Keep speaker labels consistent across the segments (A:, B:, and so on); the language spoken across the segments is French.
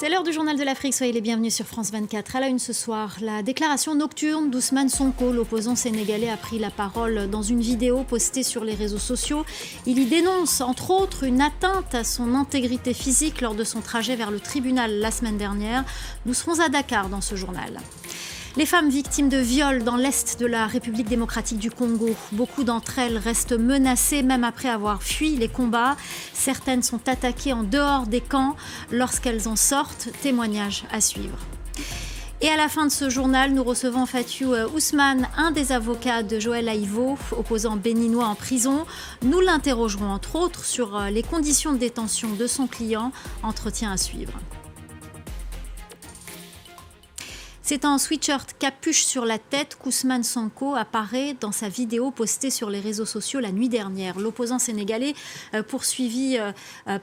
A: C'est l'heure du journal de l'Afrique, soyez les bienvenus sur France 24. À la une ce soir, la déclaration nocturne d'Ousmane Sonko, l'opposant sénégalais, a pris la parole dans une vidéo postée sur les réseaux sociaux. Il y dénonce entre autres une atteinte à son intégrité physique lors de son trajet vers le tribunal la semaine dernière. Nous serons à Dakar dans ce journal. Les femmes victimes de viols dans l'est de la République démocratique du Congo, beaucoup d'entre elles restent menacées même après avoir fui les combats. Certaines sont attaquées en dehors des camps lorsqu'elles en sortent. Témoignage à suivre. Et à la fin de ce journal, nous recevons Fatou Ousmane, un des avocats de Joël Aïvo, opposant béninois en prison. Nous l'interrogerons entre autres sur les conditions de détention de son client. Entretien à suivre. C'est en sweatshirt capuche sur la tête qu'Ousmane Sonko apparaît dans sa vidéo postée sur les réseaux sociaux la nuit dernière. L'opposant sénégalais, poursuivi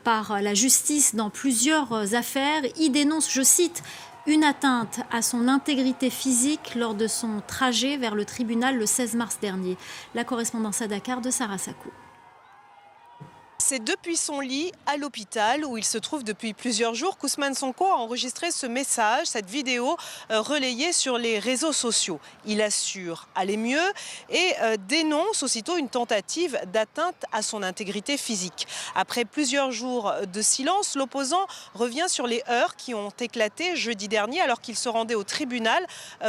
A: par la justice dans plusieurs affaires, y dénonce, je cite, une atteinte à son intégrité physique lors de son trajet vers le tribunal le 16 mars dernier. La correspondance à Dakar de Sarah Sakou.
B: C'est depuis son lit à l'hôpital où il se trouve depuis plusieurs jours qu'Ousmane Sonko a enregistré ce message, cette vidéo relayée sur les réseaux sociaux. Il assure aller mieux et dénonce aussitôt une tentative d'atteinte à son intégrité physique. Après plusieurs jours de silence, l'opposant revient sur les heurts qui ont éclaté jeudi dernier alors qu'il se rendait au tribunal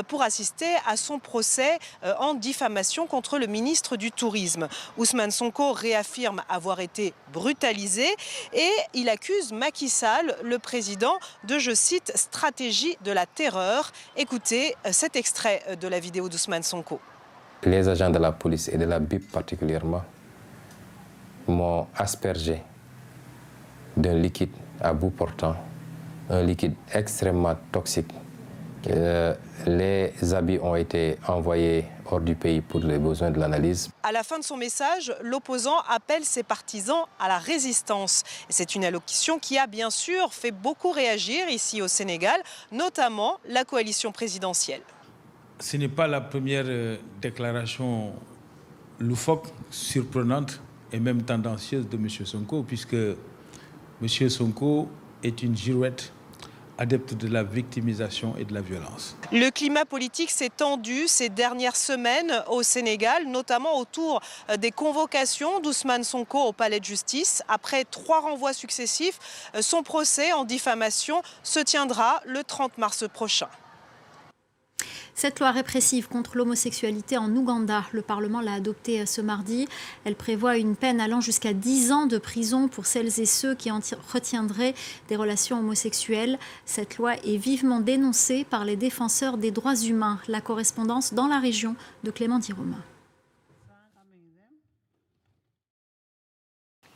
B: pour assister à son procès en diffamation contre le ministre du Tourisme. Ousmane Sonko réaffirme avoir été brutalisé et il accuse Macky Sall, le président, de, je cite, stratégie de la terreur. Écoutez cet extrait de la vidéo d'Ousmane Sonko.
C: Les agents de la police et de la BIP particulièrement m'ont aspergé d'un liquide à bout portant, un liquide extrêmement toxique. Les habits ont été envoyés hors du pays pour les besoins de l'analyse.
B: À la fin de son message, l'opposant appelle ses partisans à la résistance. C'est une allocution qui a bien sûr fait beaucoup réagir ici au Sénégal, notamment la coalition présidentielle.
D: Ce n'est pas la première déclaration loufoque, surprenante et même tendancieuse de M. Sonko, puisque M. Sonko est une girouette adepte de la victimisation et de la violence.
B: Le climat politique s'est tendu ces dernières semaines au Sénégal, notamment autour des convocations d'Ousmane Sonko au palais de justice. Après 3 renvois successifs, son procès en diffamation se tiendra le 30 mars prochain.
A: Cette loi répressive contre l'homosexualité en Ouganda, le Parlement l'a adoptée ce mardi. Elle prévoit une peine allant jusqu'à 10 ans de prison pour celles et ceux qui retiendraient des relations homosexuelles. Cette loi est vivement dénoncée par les défenseurs des droits humains. La correspondance dans la région de Clément Diroma.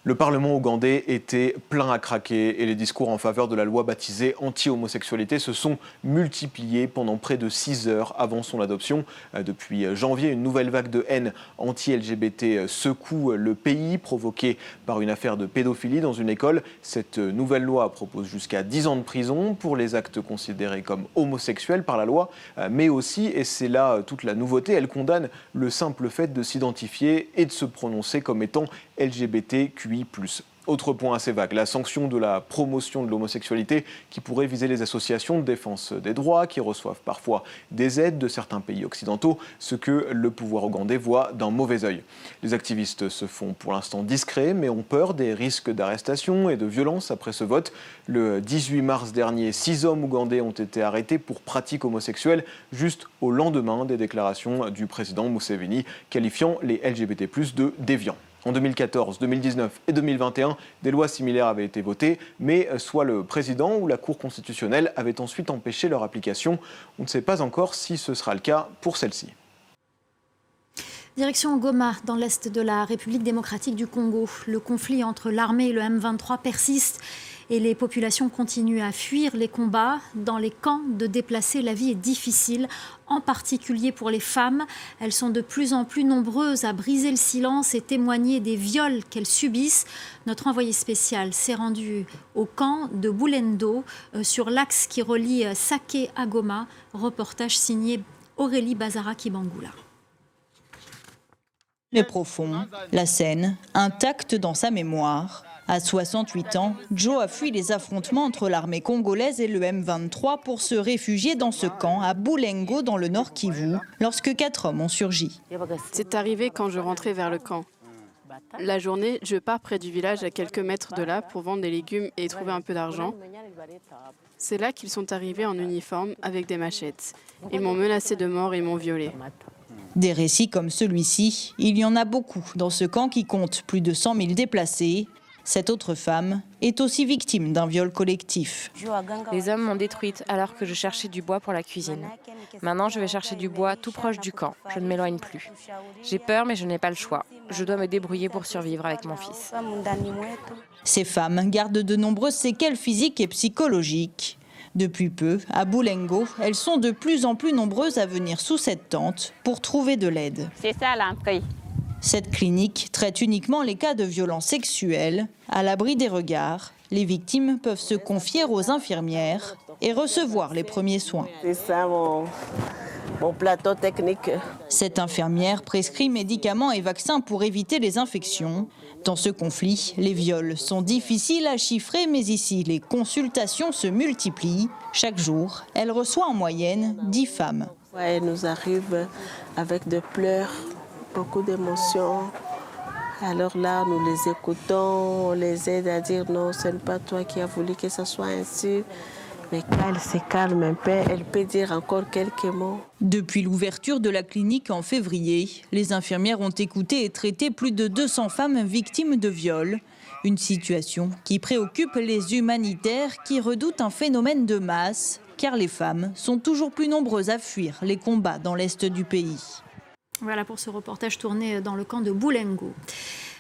E: Le Parlement ougandais était plein à craquer et les discours en faveur de la loi baptisée anti-homosexualité se sont multipliés pendant près de 6 heures avant son adoption. Depuis janvier, une nouvelle vague de haine anti-LGBT secoue le pays, provoquée par une affaire de pédophilie dans une école. Cette nouvelle loi propose jusqu'à 10 ans de prison pour les actes considérés comme homosexuels par la loi, mais aussi, et c'est là toute la nouveauté, elle condamne le simple fait de s'identifier et de se prononcer comme étant LGBTQI+. Autre point assez vague, la sanction de la promotion de l'homosexualité qui pourrait viser les associations de défense des droits qui reçoivent parfois des aides de certains pays occidentaux, ce que le pouvoir ougandais voit d'un mauvais œil. Les activistes se font pour l'instant discrets mais ont peur des risques d'arrestation et de violence après ce vote. Le 18 mars dernier, 6 hommes ougandais ont été arrêtés pour pratiques homosexuelles juste au lendemain des déclarations du président Museveni qualifiant les LGBT+ de déviants. En 2014, 2019 et 2021, des lois similaires avaient été votées, mais soit le président ou la Cour constitutionnelle avaient ensuite empêché leur application. On ne sait pas encore si ce sera le cas pour celle-ci.
A: Direction Goma, dans l'est de la République démocratique du Congo. Le conflit entre l'armée et le M23 persiste et les populations continuent à fuir les combats. Dans les camps de déplacés, la vie est difficile, en particulier pour les femmes. Elles sont de plus en plus nombreuses à briser le silence et témoigner des viols qu'elles subissent. Notre envoyé spécial s'est rendu au camp de Boulendo, sur l'axe qui relie Saké à Goma. Reportage signé Aurélie Bazara-Kibangula.
F: Mais profond, la scène, intacte dans sa mémoire, À 68 ans, Joe a fui les affrontements entre l'armée congolaise et le M23 pour se réfugier dans ce camp à Boulengo dans le nord Kivu, lorsque 4 hommes ont surgi.
G: C'est arrivé quand je rentrais vers le camp. La journée, je pars près du village à quelques mètres de là pour vendre des légumes et trouver un peu d'argent. C'est là qu'ils sont arrivés en uniforme avec des machettes. Ils m'ont menacé de mort et m'ont violée.
F: Des récits comme celui-ci, il y en a beaucoup dans ce camp qui compte plus de 100 000 déplacés. Cette autre femme est aussi victime d'un viol collectif.
H: Les hommes m'ont détruite alors que je cherchais du bois pour la cuisine. Maintenant, je vais chercher du bois tout proche du camp. Je ne m'éloigne plus. J'ai peur, mais je n'ai pas le choix. Je dois me débrouiller pour survivre avec mon fils.
F: Ces femmes gardent de nombreuses séquelles physiques et psychologiques. Depuis peu, à Boulengo, elles sont de plus en plus nombreuses à venir sous cette tente pour trouver de l'aide.
I: C'est ça l'entrée.
F: Cette clinique traite uniquement les cas de violences sexuelles. À l'abri des regards, les victimes peuvent se confier aux infirmières et recevoir les premiers soins.
J: C'est ça mon plateau technique.
F: Cette infirmière prescrit médicaments et vaccins pour éviter les infections. Dans ce conflit, les viols sont difficiles à chiffrer, mais ici, les consultations se multiplient. Chaque jour, elle reçoit en moyenne 10 femmes.
J: Ouais, elle nous arrive avec des pleurs, beaucoup d'émotions. Alors là, nous les écoutons, on les aide à dire non, ce n'est pas toi qui as voulu que ça soit ainsi. Mais quand elle se calme un peu, elle peut dire encore quelques mots.
F: Depuis l'ouverture de la clinique en février, les infirmières ont écouté et traité plus de 200 femmes victimes de viols. Une situation qui préoccupe les humanitaires qui redoutent un phénomène de masse, car les femmes sont toujours plus nombreuses à fuir les combats dans l'est du pays.
A: Voilà pour ce reportage tourné dans le camp de Boulengo.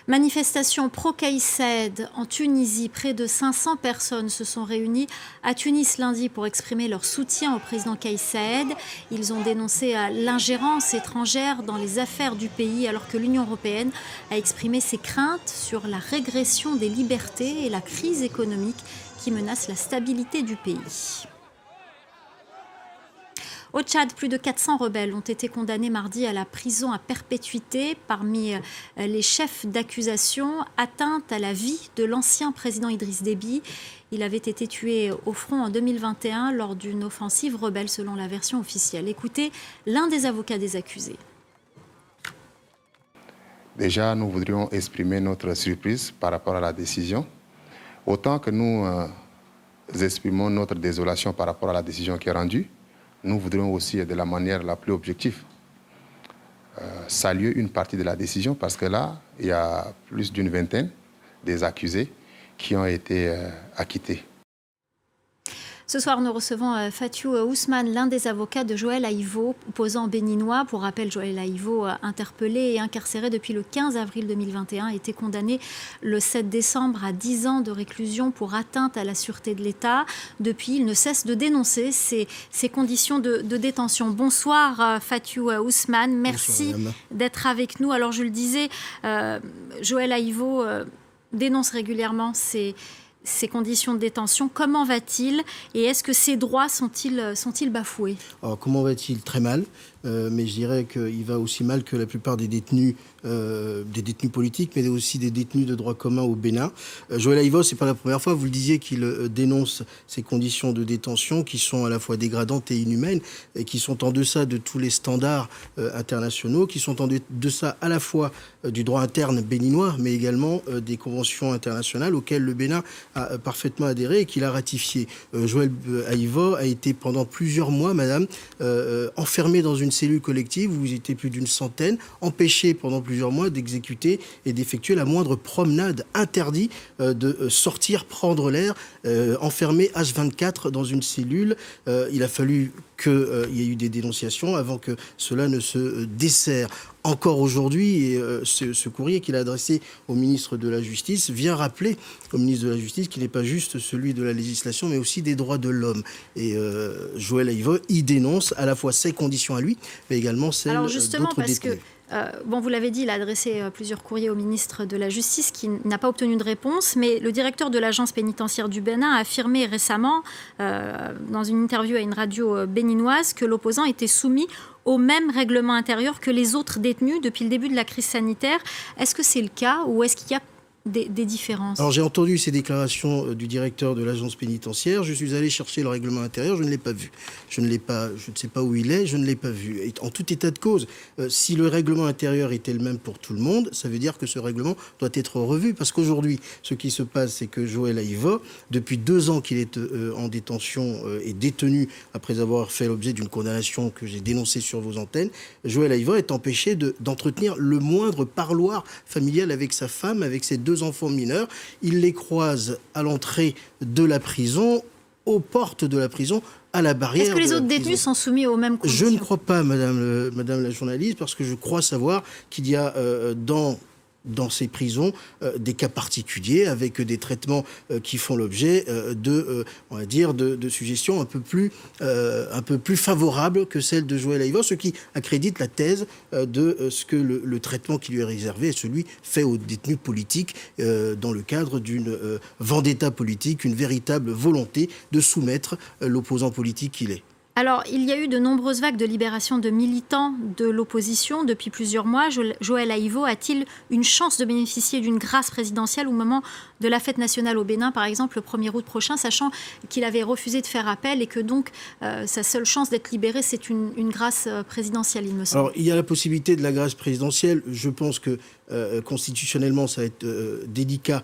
A: Manifestation pro-Kais Saied en Tunisie. Près de 500 personnes se sont réunies à Tunis lundi pour exprimer leur soutien au président Kais Saied. Ils ont dénoncé l'ingérence étrangère dans les affaires du pays alors que l'Union européenne a exprimé ses craintes sur la régression des libertés et la crise économique qui menace la stabilité du pays. Au Tchad, plus de 400 rebelles ont été condamnés mardi à la prison à perpétuité. Parmi les chefs d'accusation, atteinte à la vie de l'ancien président Idriss Déby. Il avait été tué au front en 2021 lors d'une offensive rebelle selon la version officielle. Écoutez l'un des avocats des accusés.
K: Déjà, nous voudrions exprimer notre surprise par rapport à la décision. Autant que nous exprimons notre désolation par rapport à la décision qui est rendue, nous voudrions aussi, de la manière la plus objective, saluer une partie de la décision parce que là, il y a plus d'une vingtaine des accusés qui ont été acquittés.
A: Ce soir, nous recevons Fatiou Ousmane, l'un des avocats de Joël Aïvo, opposant béninois. Pour rappel, Joël Aïvo, interpellé et incarcéré depuis le 15 avril 2021, a été condamné le 7 décembre à 10 ans de réclusion pour atteinte à la sûreté de l'État. Depuis, il ne cesse de dénoncer ces conditions de détention. Bonsoir Fatiou Ousmane, merci d'être avec nous. Alors je le disais, Joël Aïvo dénonce régulièrement ces conditions de détention. Comment va-t-il et est-ce que ses droits sont-ils bafoués?
L: Alors, comment va-t-il? Très mal, mais je dirais qu'il va aussi mal que la plupart des détenus politiques, mais aussi des détenus de droit commun au Bénin. Joël Aïvo, c'est pas la première fois, vous le disiez, qu'il dénonce ces conditions de détention qui sont à la fois dégradantes et inhumaines, et qui sont en deçà de tous les standards internationaux, qui sont en deçà à la fois du droit interne béninois, mais également des conventions internationales auxquelles le Bénin a parfaitement adhéré et qu'il a ratifié. Joël Aïvo a été pendant plusieurs mois, madame, enfermé dans une cellule collective où ils étaient plus d'une centaine, empêchés pendant plusieurs mois d'exécuter et d'effectuer la moindre promenade, interdit de sortir, prendre l'air, enfermé H24 dans une cellule. Il a fallu qu'il y ait eu des dénonciations avant que cela ne se desserre. Encore aujourd'hui, et ce courrier qu'il a adressé au ministre de la Justice vient rappeler au ministre de la Justice qu'il n'est pas juste celui de la législation, mais aussi des droits de l'homme. Et Joël Aïvo y dénonce à la fois ses conditions à lui, mais également celles d'autres détenus.
A: Alors justement, parce que vous l'avez dit, il a adressé plusieurs courriers au ministre de la Justice qui n'a pas obtenu de réponse, mais le directeur de l'agence pénitentiaire du Bénin a affirmé récemment, dans une interview à une radio béninoise, que l'opposant était soumis au même règlement intérieur que les autres détenus depuis le début de la crise sanitaire. Est-ce que c'est le cas ou est-ce qu'il y a des différences?
L: Alors j'ai entendu ces déclarations du directeur de l'agence pénitentiaire. Je suis allé chercher le règlement intérieur, je ne l'ai pas vu. Je ne sais pas où il est, je ne l'ai pas vu. Et en tout état de cause, si le règlement intérieur était le même pour tout le monde, ça veut dire que ce règlement doit être revu. Parce qu'aujourd'hui, ce qui se passe, c'est que Joël Aïvo, depuis 2 ans qu'il est en détention et détenu après avoir fait l'objet d'une condamnation que j'ai dénoncée sur vos antennes, Joël Aïvo est empêché d'entretenir le moindre parloir familial avec sa femme, avec ses 2 enfants mineurs. Il les croise à l'entrée de la prison, aux portes de la prison, à la barrière.
A: Est-ce que les autres détenus sont soumis aux mêmes conditions?
L: Je ne crois pas, madame la journaliste, parce que je crois savoir qu'il y a dans ces prisons des cas particuliers avec des traitements qui font l'objet on va dire, de suggestions un peu plus favorables que celles de Joël Aïvo, ce qui accrédite la thèse de ce que le traitement qui lui est réservé est celui fait aux détenus politiques dans le cadre d'une vendetta politique, une véritable volonté de soumettre l'opposant politique qu'il est.
A: Alors, il y a eu de nombreuses vagues de libération de militants de l'opposition depuis plusieurs mois. Joël Aïvo a-t-il une chance de bénéficier d'une grâce présidentielle au moment de la fête nationale au Bénin, par exemple, le 1er août prochain, sachant qu'il avait refusé de faire appel et que donc sa seule chance d'être libéré, c'est une grâce présidentielle, il me semble.
L: Alors, il y a la possibilité de la grâce présidentielle. Je pense que constitutionnellement, ça va être délicat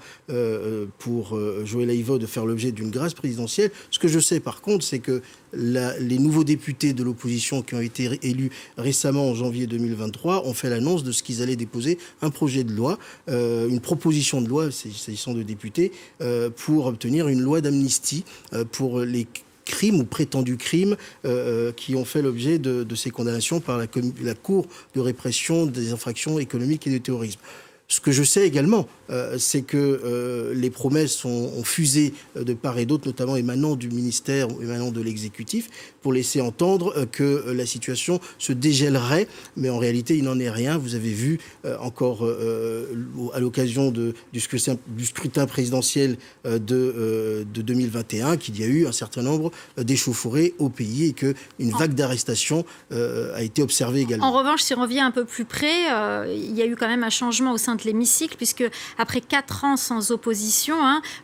L: pour Joël Aïvo de faire l'objet d'une grâce présidentielle. Ce que je sais, par contre, c'est que les nouveaux députés de l'opposition qui ont été élus récemment en janvier 2023 ont fait l'annonce de ce qu'ils allaient déposer un projet de loi, une proposition de loi, s'agissant de députés, pour obtenir une loi d'amnistie pour les crimes ou prétendus crimes qui ont fait l'objet de ces condamnations par la Cour de répression des infractions économiques et du terrorisme. Ce que je sais également, c'est que les promesses ont fusé de part et d'autre, notamment émanant du ministère, émanant de l'exécutif, pour laisser entendre que la situation se dégèlerait, mais en réalité, il n'en est rien. Vous avez vu encore à l'occasion du scrutin présidentiel de 2021 qu'il y a eu un certain nombre d'échauffourées au pays et qu'une vague d'arrestations a été observée également.
A: En revanche, si on revient un peu plus près, il y a eu quand même un changement au sein de l'hémicycle, puisque après 4 ans sans opposition,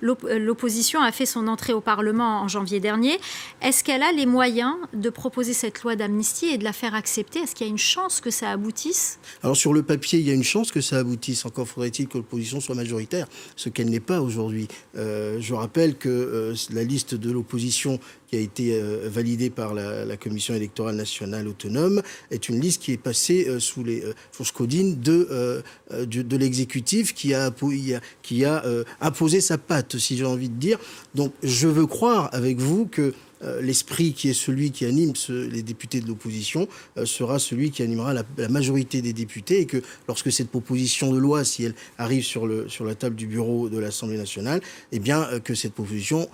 A: l'opposition a fait son entrée au Parlement en janvier dernier. Est-ce qu'elle a les moyens de proposer cette loi d'amnistie et de la faire accepter? Est-ce qu'il y a une chance que ça aboutisse?
L: Alors sur le papier, il y a une chance que ça aboutisse. Encore faudrait-il que l'opposition soit majoritaire, ce qu'elle n'est pas aujourd'hui. Je rappelle que la liste de l'opposition qui a été validée par la Commission électorale nationale autonome est une liste qui est passée sous les fausses codines de l'exécutif qui a imposé sa patte, si j'ai envie de dire. Donc je veux croire avec vous que l'esprit qui est celui qui anime les députés de l'opposition sera celui qui animera la majorité des députés et que lorsque cette proposition de loi, si elle arrive sur la table du bureau de l'Assemblée nationale, eh bien que cette proposition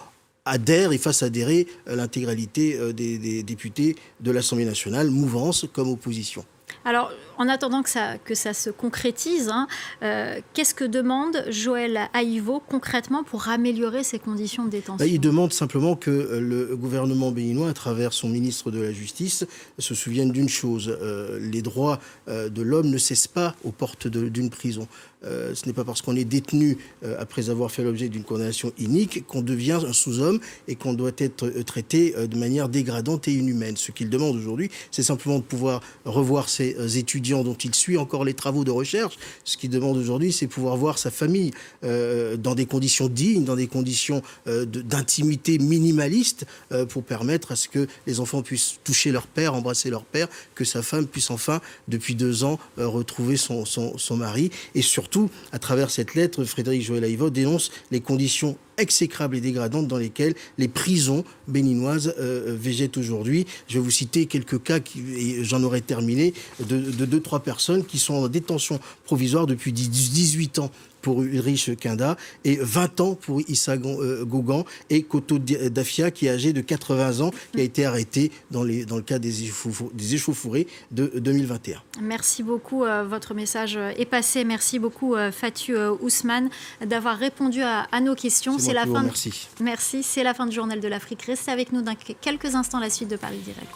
L: adhère et fasse adhérer l'intégralité des députés de l'Assemblée nationale, mouvance comme opposition.
A: Alors, en attendant que ça se concrétise, qu'est-ce que demande Joël Aïvo concrètement pour améliorer ses conditions de détention?
L: Il demande simplement que le gouvernement béninois, à travers son ministre de la Justice, se souvienne d'une chose. Les droits de l'homme ne cessent pas aux portes d'une prison. Ce n'est pas parce qu'on est détenu après avoir fait l'objet d'une condamnation inique qu'on devient un sous-homme et qu'on doit être traité de manière dégradante et inhumaine. Ce qu'il demande aujourd'hui, c'est simplement de pouvoir revoir ses étudiants dont il suit encore les travaux de recherche. Ce qu'il demande aujourd'hui, c'est pouvoir voir sa famille dans des conditions dignes, dans des conditions d'intimité minimaliste pour permettre à ce que les enfants puissent toucher leur père, embrasser leur père, que sa femme puisse enfin, depuis 2 ans, retrouver son mari. Et surtout, à travers cette lettre, Frédéric Joël Aïvo dénonce les conditions exécrables et dégradantes dans lesquelles les prisons béninoises végètent aujourd'hui. Je vais vous citer quelques cas, et j'en aurai terminé, de 2-3 personnes qui sont en détention provisoire depuis 18 ans pour Ulrich Kinda et 20 ans pour Issa Gauguin et Koto Dafia qui est âgé de 80 ans, qui a été arrêté dans le cas des échauffourées de 2021.
A: Merci beaucoup, votre message est passé. Merci beaucoup Fatou Ousmane d'avoir répondu à nos questions.
L: C'est la fin.
A: Merci, c'est la fin du Journal de l'Afrique. Restez avec nous dans quelques instants, la suite de Paris Direct.